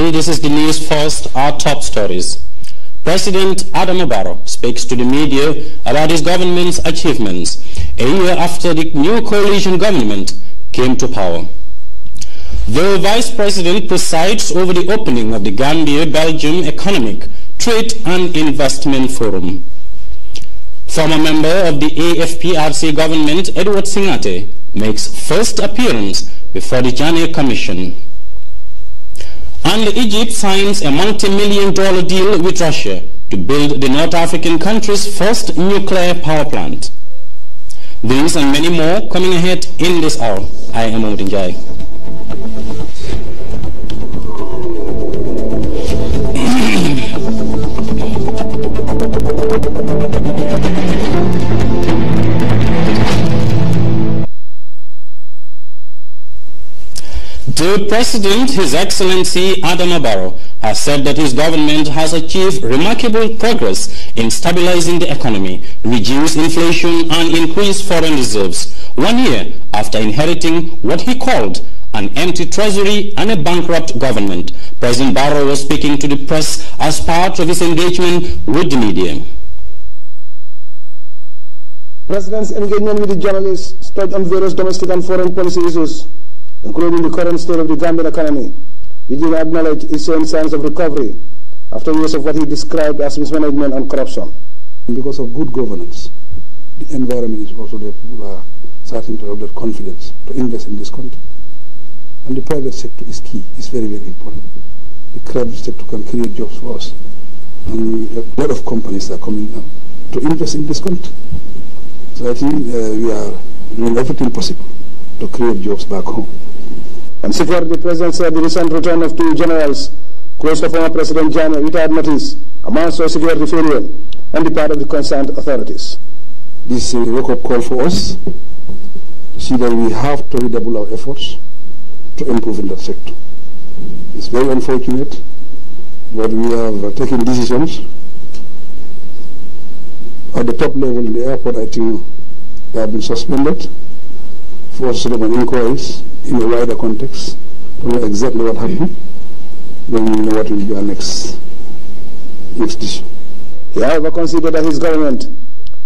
And this is the news first, our top stories. President Adama Barrow speaks to the media about his government's achievements a year after the new coalition government came to power. The Vice President presides over the opening of the Gambia-Belgium Economic, Trade and Investment Forum. Former member of the AFPRC government, Edward Singate, makes first appearance before the Janet Commission. And Egypt signs a multi-million-dollar deal with Russia to build the North African country's first nuclear power plant. These and many more coming ahead in this hour. I am Odinjai. The President, His Excellency Adama Barrow, has said that his government has achieved remarkable progress in stabilizing the economy, reduced inflation and increased foreign reserves, 1 year after inheriting what he called an empty treasury and a bankrupt government. President Barrow was speaking to the press as part of his engagement with the media. The President's engagement with the journalists touched on various domestic and foreign policy issues, including the current state of the Gambian economy, which he acknowledged is showing signs of recovery after years of what he described as mismanagement and corruption. Because of good governance, the environment is also there. People are starting to have that confidence to invest in this country. And the private sector is key, it's very, very important. The private sector can create jobs for us. And a lot of companies are coming now to invest in this country. So I think we are doing everything possible to create jobs back home. On security, the President said the recent return of 2 generals close to former President Jammeh without notice amounts to a security failure on the part of the concerned authorities. This is a wake-up call for us to see that we have to redouble our efforts to improve in that sector. It's very unfortunate, but we have taken decisions at the top level in the airport. I think they have been suspended for sort of an inquiries in a wider context to know exactly what happened. Then we know what will be our next decision. He however considered that his government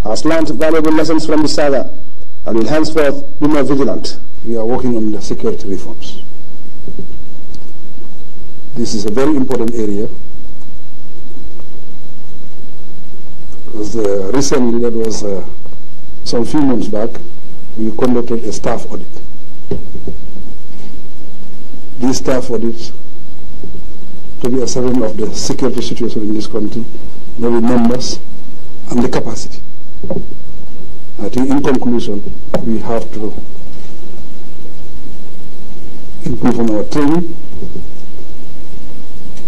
has learned valuable lessons from the saga and will henceforth be more vigilant. We are working on the security reforms. This is a very important area because recently, that was some few months back, we conducted a staff audit. These staff audits to be assessment of the security situation in this country, the numbers and the capacity. I think in conclusion, we have to improve on our training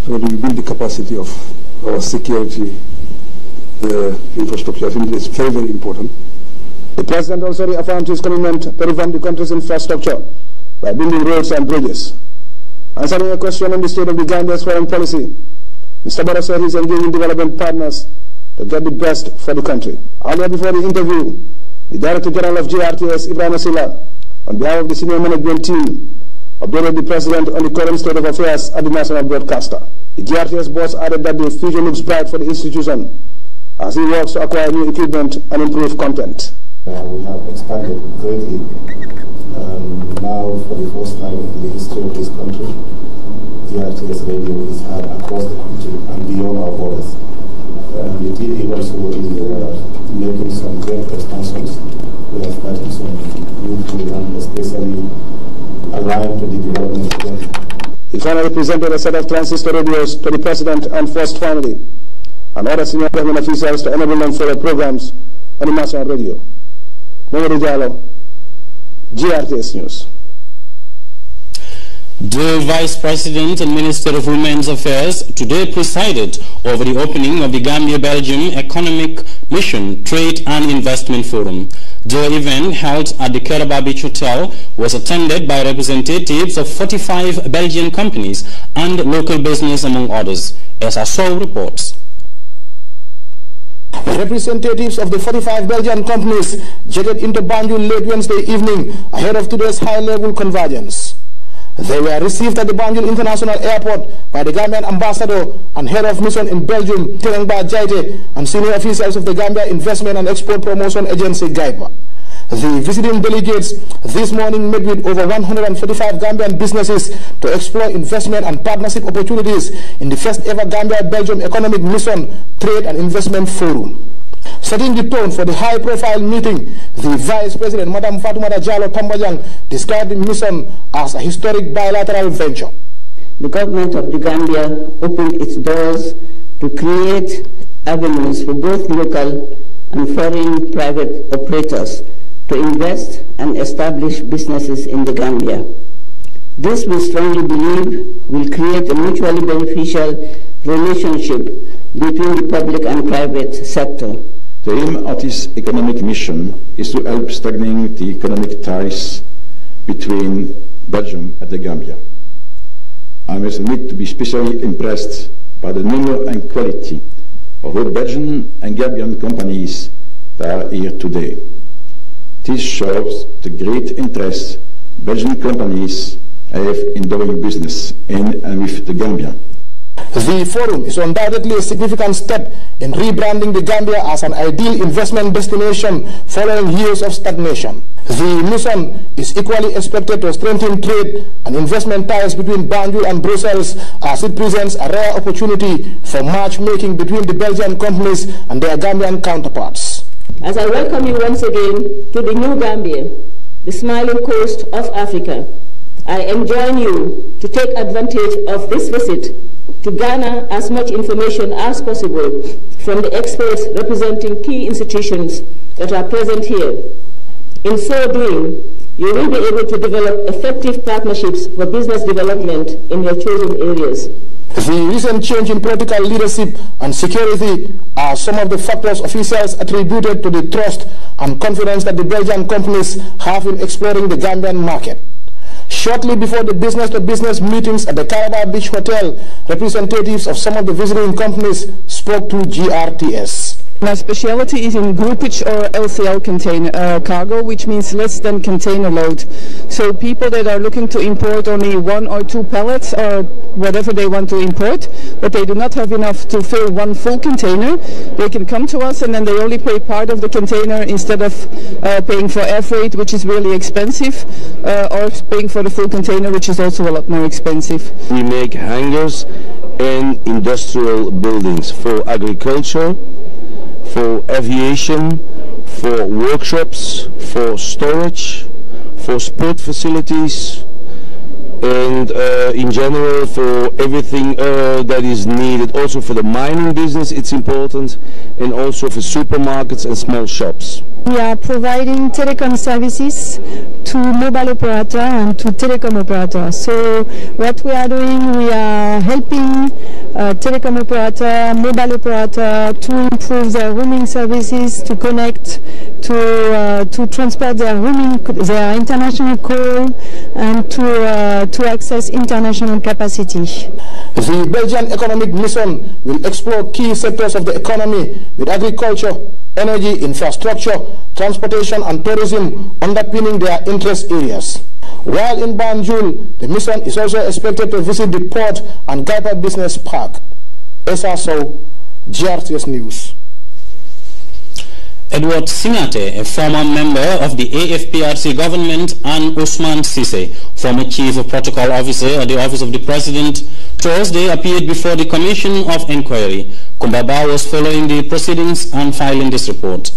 so that we build the capacity of our security infrastructure. I think it's very, very important. The President also reaffirmed his commitment to revamp the country's infrastructure by building roads and bridges. Answering a question on the state of the Gambia's foreign policy, Mr. Barrow said he is engaging development partners to get the best for the country. Earlier before the interview, the Director General of GRTS, Ibrahim Asila, on behalf of the senior management team, updated the President on the current state of affairs at the national broadcaster. The GRTS boss added that the future looks bright for the institution as he works to acquire new equipment and improve content. We have expanded greatly. Now, for the first time in the history of this country, GRTS radio is heard across the country and beyond our borders. The TV also is making some great expansions. We are starting some new programs, especially aligned to the development of them. He finally presented a set of transistor radios to the President and First Family and other senior government officials to enable them further programs on the national radio. Mohamed Diallo, GRTS News. The Vice President and Minister of Women's Affairs today presided over the opening of the Gambia-Belgium Economic Mission Trade and Investment Forum. The event, held at the Keraba Beach Hotel, was attended by representatives of 45 Belgian companies and local business, among others, as Assault reports. Representatives of the 45 Belgian companies jetted into Banjul late Wednesday evening ahead of today's high-level convergence. They were received at the Banjul International Airport by the Gambian ambassador and head of mission in Belgium, Terengba Jaite, and senior officials of the Gambia Investment and Export Promotion Agency, GAIPA. The visiting delegates this morning met with over 145 Gambian businesses to explore investment and partnership opportunities in the first ever Gambia-Belgium Economic Mission Trade and Investment Forum. Setting the tone for the high-profile meeting, the Vice President, Madam Fatoumata Jallow Tambajang, described the mission as a historic bilateral venture. The government of the Gambia opened its doors to create avenues for both local and foreign private operators to invest and establish businesses in the Gambia. This, we strongly believe, will create a mutually beneficial relationship between the public and private sector. The aim of this economic mission is to help strengthening the economic ties between Belgium and the Gambia. I must admit to be especially impressed by the number and quality of both Belgian and Gambian companies that are here today. This shows the great interest Belgian companies have in doing business in and with the Gambia. The forum is undoubtedly a significant step in rebranding the Gambia as an ideal investment destination following years of stagnation. The mission is equally expected to strengthen trade and investment ties between Banjul and Brussels, as it presents a rare opportunity for matchmaking between the Belgian companies and their Gambian counterparts. As I welcome you once again to the new Gambia, the smiling coast of Africa, I enjoin you to take advantage of this visit to garner as much information as possible from the experts representing key institutions that are present here. In so doing, you will be able to develop effective partnerships for business development in your chosen areas. The recent change in political leadership and security are some of the factors officials attributed to the trust and confidence that the Belgian companies have in exploring the Gambian market. Shortly before the business-to-business meetings at the Caraba Beach Hotel, representatives of some of the visiting companies spoke to GRTS. My specialty is in groupage or LCL container cargo, which means less than container load. So people that are looking to import only 1 or 2 pallets or whatever they want to import, but they do not have enough to fill 1 full container, they can come to us and then they only pay part of the container instead of paying for air freight, which is really expensive, or paying for the full container, which is also a lot more expensive. We make hangars in industrial buildings for agriculture, for aviation, for workshops, for storage, for sport facilities, and in general for everything that is needed. Also for the mining business it's important, and also for supermarkets and small shops. We are providing telecom services to mobile operator and to telecom operator. So what we are doing, we are helping telecom operator, mobile operator to improve their roaming services, to connect, to transport their roaming, their international call, and to access international capacity. The Belgian Economic Mission will explore key sectors of the economy with agriculture, energy, infrastructure, transportation and tourism underpinning their interest areas. While in Banjul, the mission is also expected to visit the port and GAIPA Business Park. SRSO, GRTS News. Edward Singate, a former member of the AFPRC government, and Usman Sise, former Chief Protocol Officer at the Office of the President, Thursday appeared before the Commission of Inquiry. Kumbaba was following the proceedings and filing this report.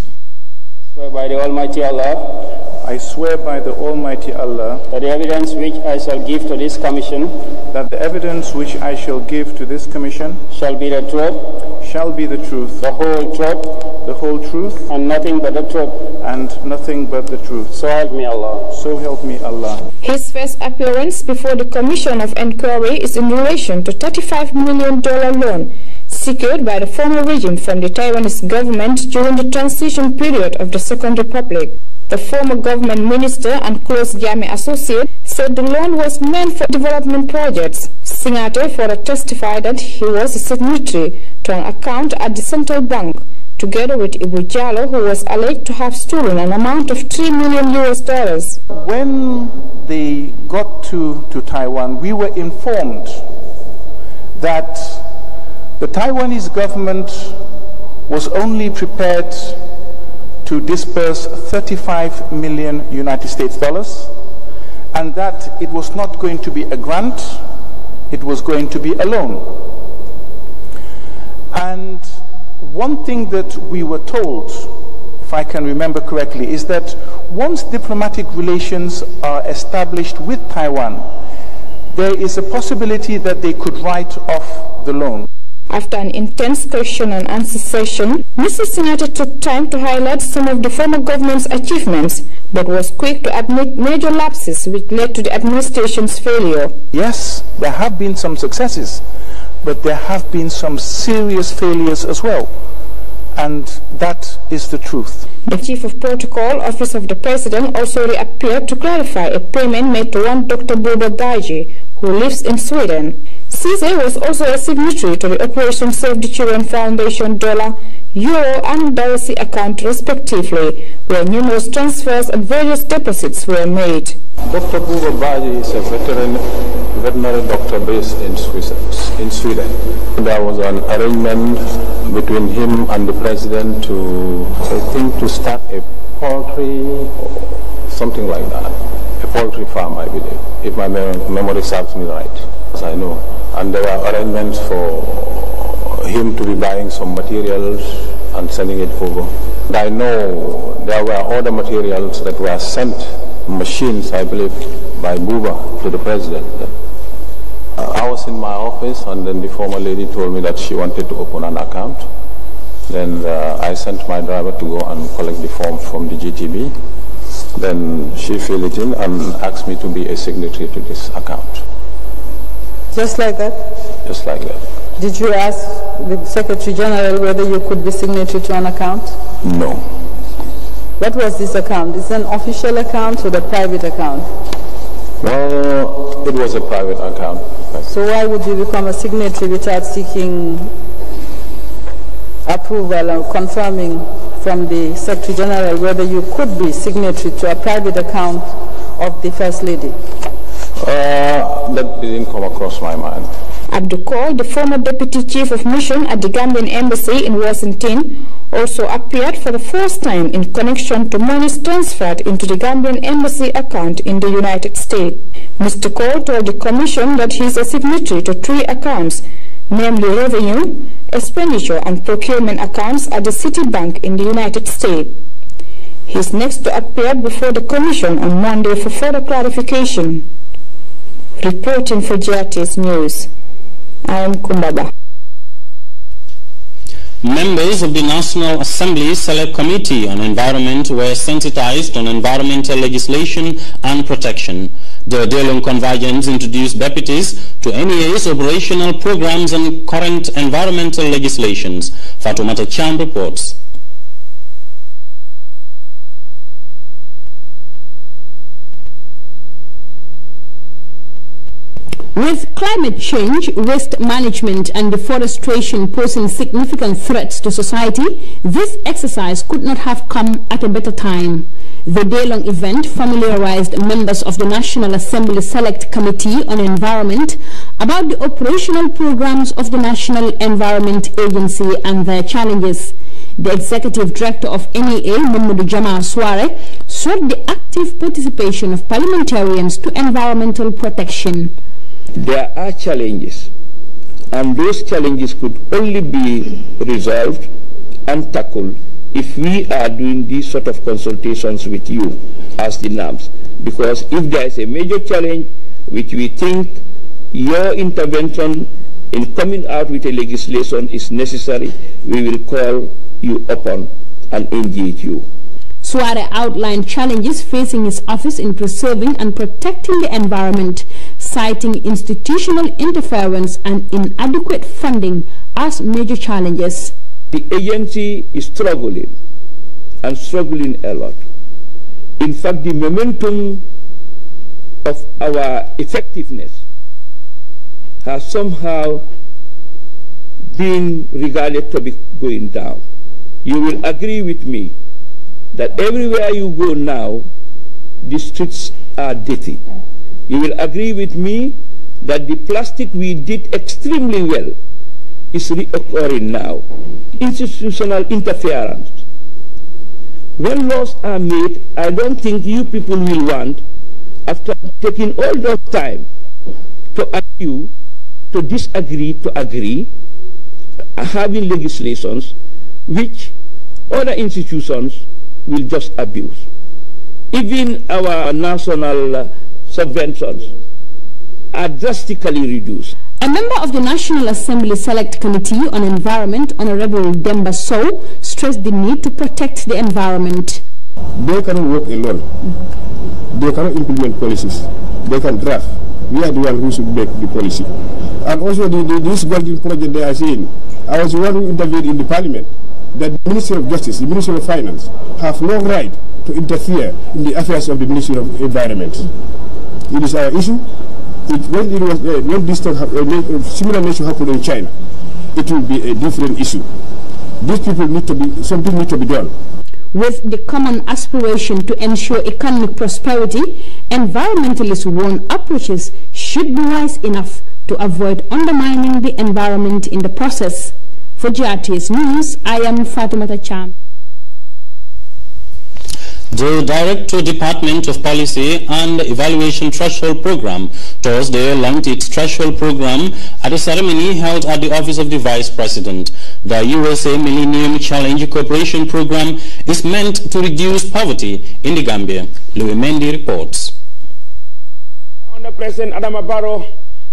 I swear by the Almighty Allah. I swear by the Almighty Allah that the evidence which I shall give to this commission, that the evidence which I shall give to this commission shall be the truth, the whole truth, the whole truth, and nothing but the truth, So help me Allah. So help me Allah. His first appearance before the Commission of Inquiry is in relation to $35 million loan secured by the former regime from the Taiwanese government during the transition period of the Second Republic. The former government minister and close Yami associate said the loan was meant for development projects. Singate further testified that he was a signatory to an account at the central bank together with Ibu Jallo, who was alleged to have stolen an amount of $3 million. When they got to Taiwan, we were informed that the Taiwanese government was only prepared to disperse $35 million United States dollars, and that it was not going to be a grant, it was going to be a loan. And one thing that we were told, if I can remember correctly, is that once diplomatic relations are established with Taiwan, there is a possibility that they could write off the loan. After an intense question and answer session, Mr. Senator took time to highlight some of the former government's achievements, but was quick to admit major lapses which led to the administration's failure. Yes, there have been some successes, but there have been some serious failures as well. And that is the truth. The Chief of Protocol, Office of the President, also reappeared to clarify a payment made to one Dr. Bobo Baji, who lives in Sweden. CISE was also a signatory to the Operation Save the Children Foundation dollar, euro and diocese account respectively, where numerous transfers and various deposits were made. Dr. Bobo Baji is a veterinary doctor based in Sweden. There was an arrangement between him and the president to, I think, to start a poultry or something like that. A poultry farm, I believe, if my memory serves me right, as I know. And there were arrangements for him to be buying some materials and sending it over. And I know there were other materials that were sent, machines, I believe, by Buba to the president. I was in my office, and then the former lady told me that she wanted to open an account. Then I sent my driver to go and collect the form from the GTB. Then she filled it in and asked me to be a signatory to this account. Just like that? Just like that. Did you ask the Secretary General whether you could be signatory to an account? No. What was this account? Is it an official account or a private account? Well, it was a private account. So why would you become a signatory without seeking approval or confirming from the Secretary General whether you could be signatory to a private account of the First Lady? That didn't come across my mind. Abdul Kaul, the former Deputy Chief of Mission at the Gambian Embassy in Washington, also appeared for the first time in connection to monies transferred into the Gambian Embassy account in the United States. Mr. Kaul told the Commission that he is a signatory to 3 accounts, namely revenue, expenditure and procurement accounts at the Citibank in the United States. He is next to appear before the Commission on Monday for further clarification. Reporting for GRTS News, I am Kumbaba. Members of the National Assembly Select Committee on Environment were sensitized on environmental legislation and protection. The day-long convergence introduced deputies to NEA's operational programs and current environmental legislations. Fatoumata Cham reports. With climate change, waste management and deforestation posing significant threats to society, this exercise could not have come at a better time. The day-long event familiarized members of the National Assembly Select Committee on Environment about the operational programs of the National Environment Agency and their challenges. The Executive Director of NEA, Mamadou Jama Suare, sought the active participation of parliamentarians to environmental protection. There are challenges, and those challenges could only be resolved and tackled if we are doing these sort of consultations with you as the NAMs. Because if there is a major challenge which we think your intervention in coming out with a legislation is necessary, we will call you upon and engage you. Suare outlined challenges facing his office in preserving and protecting the environment, citing institutional interference and inadequate funding as major challenges. The agency is struggling, and struggling a lot. In fact, the momentum of our effectiveness has somehow been regarded to be going down. you will agree with me that everywhere you go now, the streets are dirty. You will agree with me that the plastic we did extremely well is reoccurring now. Institutional interference. When laws are made, I don't think you people will want, after taking all that time to argue, to disagree, to agree, having legislations which other institutions will just abuse. Even our national subventions are drastically reduced. A member of the National Assembly Select Committee on Environment, Honorable Demba Sow, stressed the need to protect the environment. They cannot work alone. They cannot implement policies. They can draft. We are the one who should make the policy. And also this golden project they are saying, I was the one who intervened in the parliament that the Ministry of Justice, the Ministry of Finance have no right to interfere in the affairs of the Ministry of Environment. It is our issue. When this similar nature happened in China, it will be a different issue. These people something need to be done. With the common aspiration to ensure economic prosperity, environmentalists warn approaches should be wise enough to avoid undermining the environment in the process. For GRTS News, I am Fatimata Cham. The Director Department of Policy and Evaluation Threshold Program Thursday launched its Threshold Program at a ceremony held at the Office of the Vice President. The USA Millennium Challenge Cooperation Program is meant to reduce poverty in the Gambia. Louis Mendy reports. Under President Adama Barrow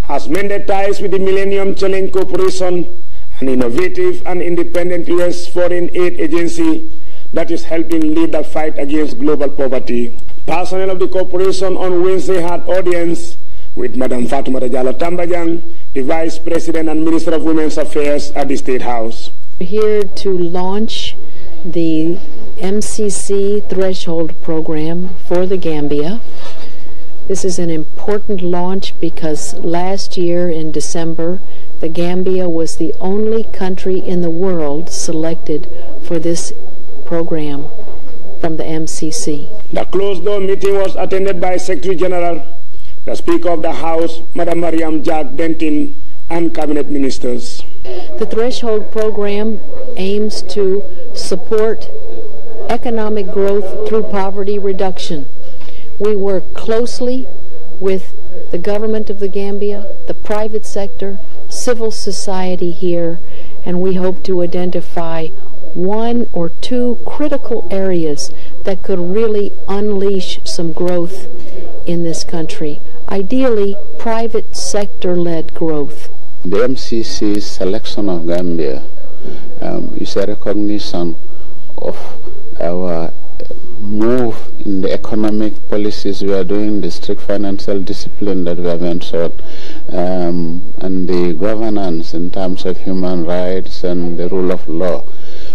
has mended ties with the Millennium Challenge Corporation, an innovative and independent U.S. foreign aid agency that is helping lead the fight against global poverty. Personnel of the corporation on Wednesday had audience with Madam Fatoumata Jallow Tambajang, the Vice President and Minister of Women's Affairs at the State House. We're here to launch the MCC Threshold Program for the Gambia. This is an important launch because last year in December, the Gambia was the only country in the world selected for this program from the MCC. The closed-door meeting was attended by Secretary General, the Speaker of the House, Madam Mariam Jack Denton, and Cabinet Ministers. The Threshold Program aims to support economic growth through poverty reduction. We work closely with the government of the Gambia, the private sector, civil society here, and we hope to identify one or two critical areas that could really unleash some growth in this country. Ideally, private sector-led growth. The MCC's selection of Gambia is a recognition of our move in the economic policies we are doing, the strict financial discipline that we have ensured, and the governance in terms of human rights and the rule of law.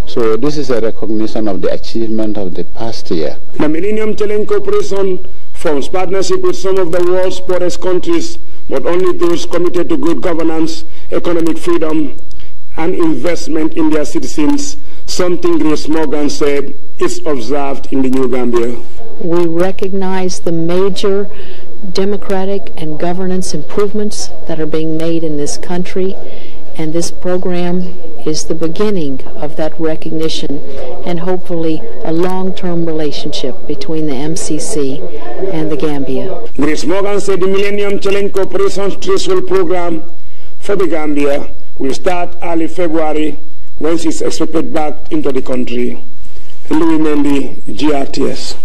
So this is a recognition of the achievement of the past year. The Millennium Challenge Corporation forms partnership with some of the world's poorest countries, but only those committed to good governance, economic freedom, and investment in their citizens, something Grace Morgan said is observed in the New Gambia. We recognize the major democratic and governance improvements that are being made in this country, and this program is the beginning of that recognition and hopefully a long-term relationship between the MCC and the Gambia. Grace Morgan said the Millennium Challenge Corporation's Threshold Program for the Gambia will start early February when she is expected back into the country. Louis Mendy, GRTS.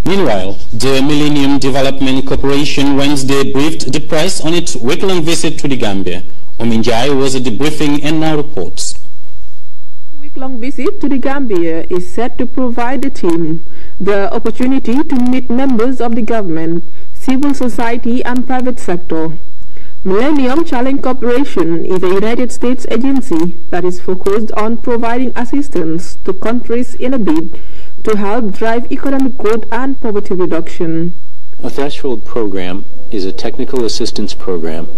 Meanwhile, the Millennium Development Corporation Wednesday briefed the press on its week-long visit to the Gambia. Ominjai was at the briefing and now reports. A week-long visit to the Gambia is set to provide the team the opportunity to meet members of the government, civil society and private sector. Millennium Challenge Corporation is a United States agency that is focused on providing assistance to countries in a bid to help drive economic growth and poverty reduction. A Threshold program is a technical assistance program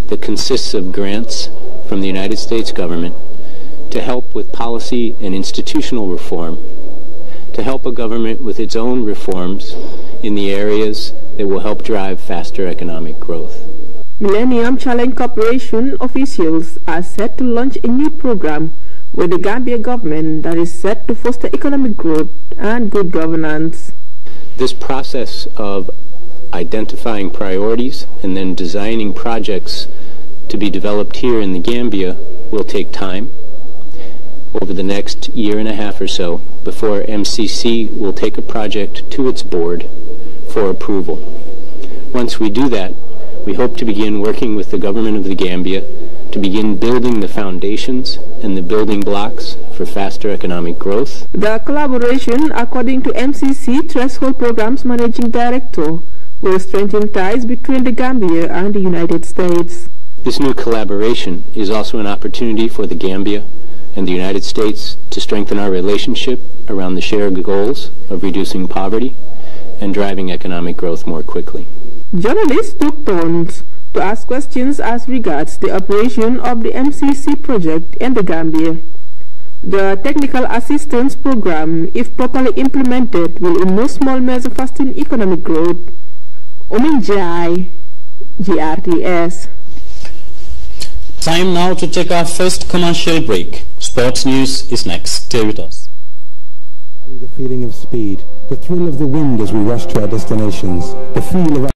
that consists of grants from the United States government to help with policy and institutional reform, to help a government with its own reforms in the areas that will help drive faster economic growth. Millennium Challenge Corporation officials are set to launch a new program with the Gambia government that is set to foster economic growth and good governance. This process of identifying priorities and then designing projects to be developed here in the Gambia will take time over the next year and a half or so before MCC will take a project to its board for approval. Once we do that, we hope to begin working with the government of the Gambia to begin building the foundations and the building blocks for faster economic growth. The collaboration, according to MCC Threshold Program's Managing Director, will strengthen ties between the Gambia and the United States. This new collaboration is also an opportunity for the Gambia and the United States to strengthen our relationship around the shared goals of reducing poverty and driving economic growth more quickly. Journalists took turns to ask questions as regards the operation of the MCC project in the Gambia. The Technical Assistance Program, if properly implemented, will in no small measure fasten economic growth. Ominjai, GRTS. Time now to take our first commercial break. Sports news is next. Stay with us. Value the feeling of speed, the thrill of the wind as we rush to our destinations, the feel of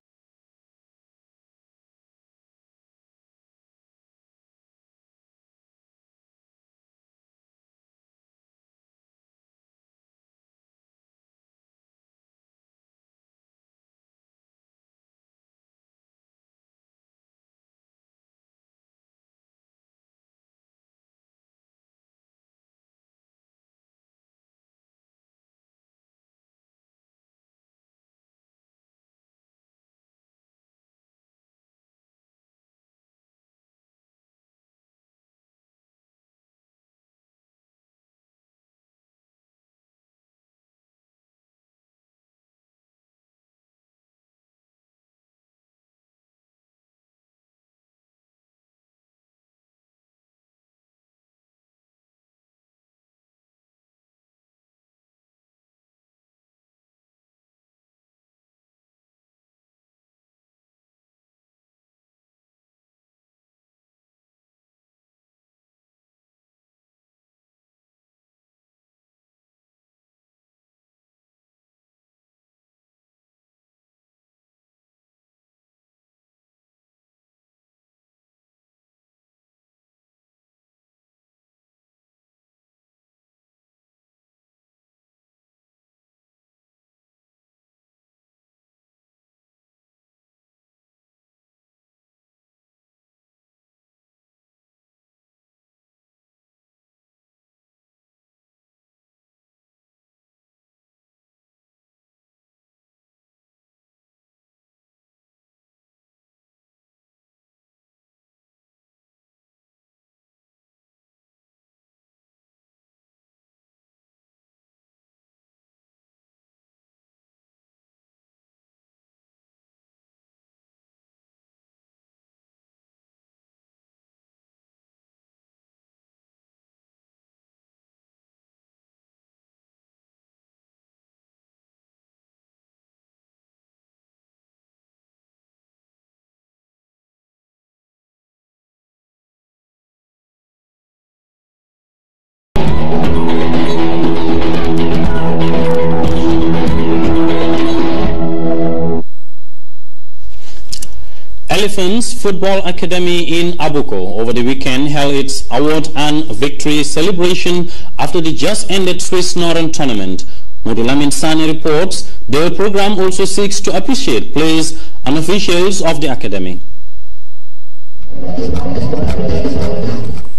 Elephants Football Academy in Abuko over the weekend held its award and victory celebration after the just ended Swiss Northern Tournament. Modulamin Sani reports the program also seeks to appreciate players and officials of the academy.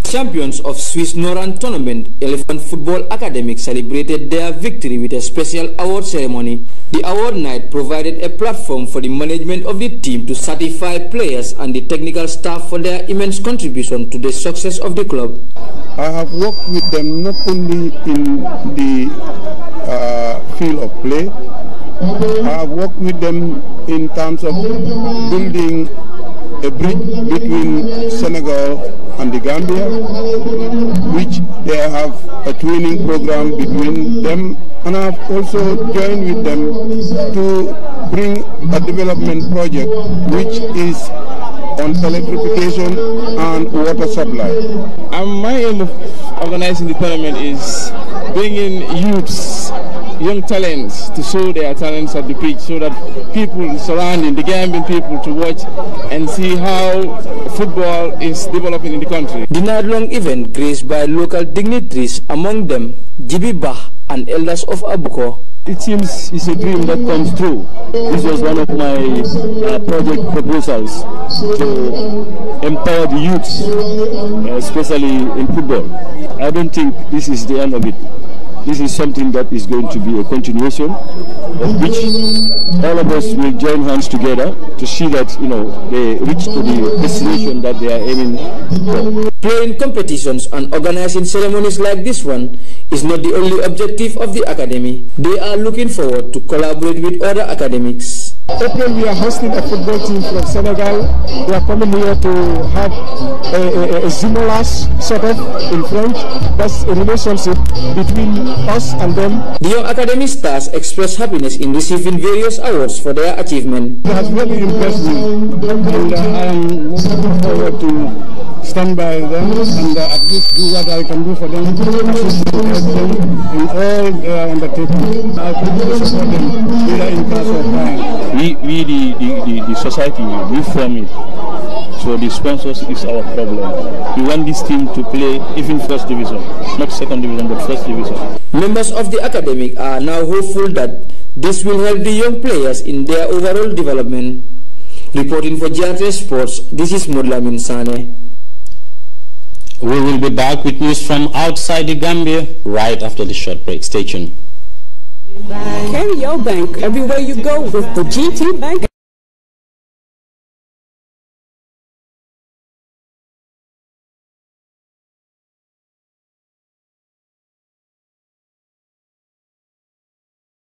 Champions of Swiss Northern Tournament Elephant Football Academy celebrated their victory with a special award ceremony. The award night provided a platform for the management of the team to certify players and the technical staff for their immense contribution to the success of the club. I have worked with them not only in the field of play, I have worked with them in terms of building a bridge between Senegal and the Gambia, which they have a twinning program between them, and I have also joined with them to bring a development project which is on electrification and water supply. My aim of organizing the tournament is bringing youths, young talents, to show their talents at the pitch so that people surrounding the Gambian people to watch and see how football is developing in the country. The night-long event graced by local dignitaries, among them Jibi Bah and elders of Abuko. It seems it's a dream that comes true. This was one of my project proposals to empower the youths, especially in football. I don't think this is the end of it. This is something that is going to be a continuation of which all of us will join hands together to see that, they reach to the destination that they are aiming for. Playing competitions and organizing ceremonies like this one is not the only objective of the academy. They are looking forward to collaborate with other academics. April, we are hosting a football team from Senegal. We are coming here to have a Zimolas sort of in French. That's a relationship between us and them. The young academy stars express happiness in receiving various awards for their achievement. It has really impressed me, and I am looking forward to stand by them and at least do what I can do for them, assist them in all their undertakings. I will support them either in cash or kind. We the society, we form it. So the sponsors is our problem. We want this team to play even first division, not second division, but first division. Members of the academic are now hopeful that this will help the young players in their overall development. Reporting for GRTS Sports, this is Mudlamin Sane. We will be back with news from outside the Gambia right after the short break. Stay tuned. Carry your bank everywhere you go with the GT Bank.